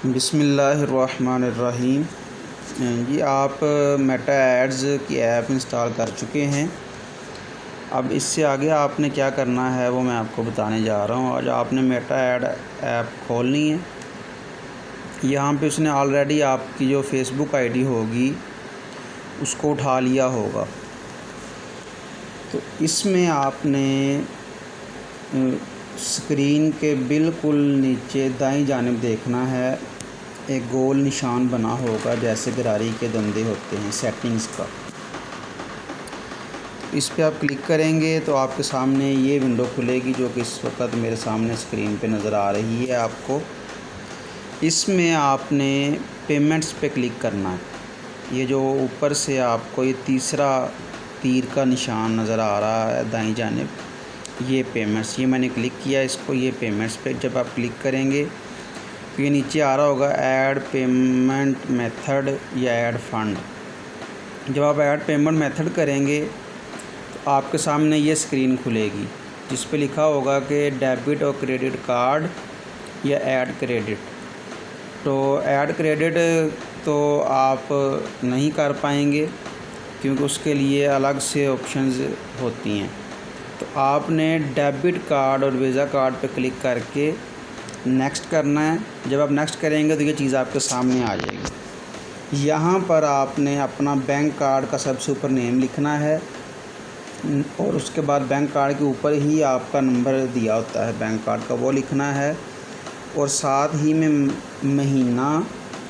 بسم اللہ الرحمن الرحیم۔ جی آپ میٹا ایڈز کی ایپ انسٹال کر چکے ہیں۔ اب اس سے آگے آپ نے کیا کرنا ہے وہ میں آپ کو بتانے جا رہا ہوں۔ آج آپ نے میٹا ایڈ ایپ کھولنی ہے۔ یہاں پہ اس نے آلریڈی آپ کی جو فیس بک آئی ڈی ہوگی اس کو اٹھا لیا ہوگا، تو اس میں آپ نے اسکرین کے بالکل نیچے دائیں جانب دیکھنا ہے، ایک گول نشان بنا ہوگا جیسے گراری کے دندے ہوتے ہیں سیٹنگز کا۔ اس پہ آپ کلک کریں گے تو آپ کے سامنے یہ ونڈو کھلے گی جو کہ اس وقت میرے سامنے اسکرین پہ نظر آ رہی ہے آپ کو۔ اس میں آپ نے پیمنٹس پہ کلک کرنا ہے۔ یہ جو اوپر سے آپ کو یہ تیسرا تیر کا نشان نظر آ رہا ہے دائیں جانب، یہ پیمنٹس، یہ میں نے کلک کیا اس کو۔ یہ پیمنٹس پہ جب آپ کلک کریں گے تو یہ نیچے آ رہا ہوگا ایڈ پیمنٹ میتھڈ یا ایڈ فنڈ۔ جب آپ ایڈ پیمنٹ میتھڈ کریں گے تو آپ کے سامنے یہ اسکرین کھلے گی جس پہ لکھا ہوگا کہ ڈیبٹ اور کریڈٹ کارڈ یا ایڈ کریڈٹ۔ تو ایڈ کریڈٹ تو آپ نہیں کر پائیں گے کیونکہ اس کے لیے الگ سے آپشنز ہوتی ہیں۔ تو آپ نے ڈیبٹ کارڈ اور ویزا کارڈ پہ کلک کر کے نیکسٹ کرنا ہے۔ جب آپ نیکسٹ کریں گے تو یہ چیز آپ کے سامنے آ جائے گی۔ یہاں پر آپ نے اپنا بینک کارڈ کا سب سے اوپر نیم لکھنا ہے اور اس کے بعد بینک کارڈ کے اوپر ہی آپ کا نمبر دیا ہوتا ہے بینک کارڈ کا، وہ لکھنا ہے، اور ساتھ ہی میں مہینہ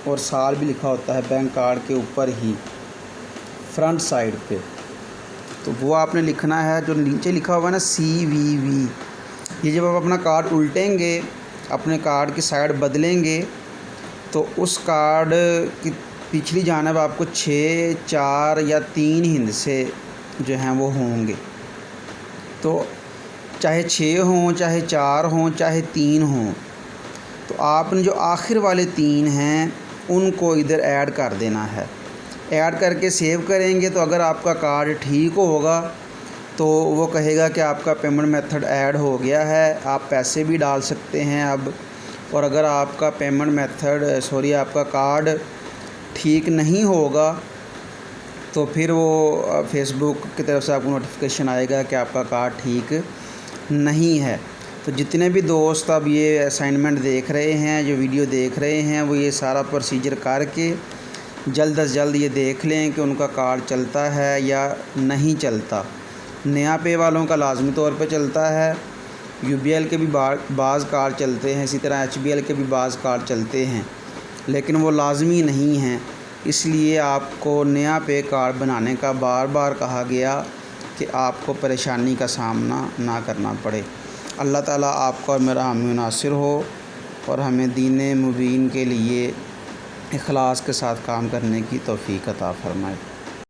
اور سال بھی لکھا ہوتا ہے بینک کارڈ کے اوپر ہی فرنٹ سائڈ پہ، تو وہ آپ نے لکھنا ہے۔ جو نیچے لکھا ہوگا نا CVV، یہ جب آپ اپنا کارڈ الٹیں گے، اپنے کارڈ کی سائڈ بدلیں گے تو اس کارڈ کی پچھلی جانب آپ کو 6، 4 یا 3 ہندسے جو ہیں وہ ہوں گے۔ تو چاہے 6 ہوں، چاہے 4 ہوں، چاہے 3 ہوں، تو آپ نے جو آخر والے 3 ہیں ان کو ادھر ایڈ کر دینا ہے۔ ایڈ کر کے سیو کریں گے تو اگر آپ کا کارڈ ٹھیک ہوگا تو وہ کہے گا کہ آپ کا پیمنٹ میتھڈ ایڈ ہو گیا ہے، آپ پیسے بھی ڈال سکتے ہیں اب۔ اور اگر آپ کا پیمنٹ میتھڈ آپ کا کارڈ ٹھیک نہیں ہوگا تو پھر وہ فیس بک کی طرف سے آپ کو نوٹیفیکیشن آئے گا کہ آپ کا کارڈ ٹھیک نہیں ہے۔ تو جتنے بھی دوست اب یہ اسائنمنٹ دیکھ رہے ہیں، جو ویڈیو دیکھ رہے ہیں، وہ یہ سارا پروسیجر کر کے جلد از جلد یہ دیکھ لیں کہ ان کا کارڈ چلتا ہے یا نہیں چلتا۔ نیا پے والوں کا لازمی طور پہ چلتا ہے، UBL کے بھی بعض کارڈ چلتے ہیں، اسی طرح HBL کے بھی بعض کارڈ چلتے ہیں، لیکن وہ لازمی نہیں ہیں۔ اس لیے آپ کو نیا پے کارڈ بنانے کا بار بار کہا گیا کہ آپ کو پریشانی کا سامنا نہ کرنا پڑے۔ اللہ تعالیٰ آپ کا اور میرا حامی و ناصر ہو اور ہمیں دین مبین کے لیے اخلاص کے ساتھ کام کرنے کی توفیق عطا فرمائے۔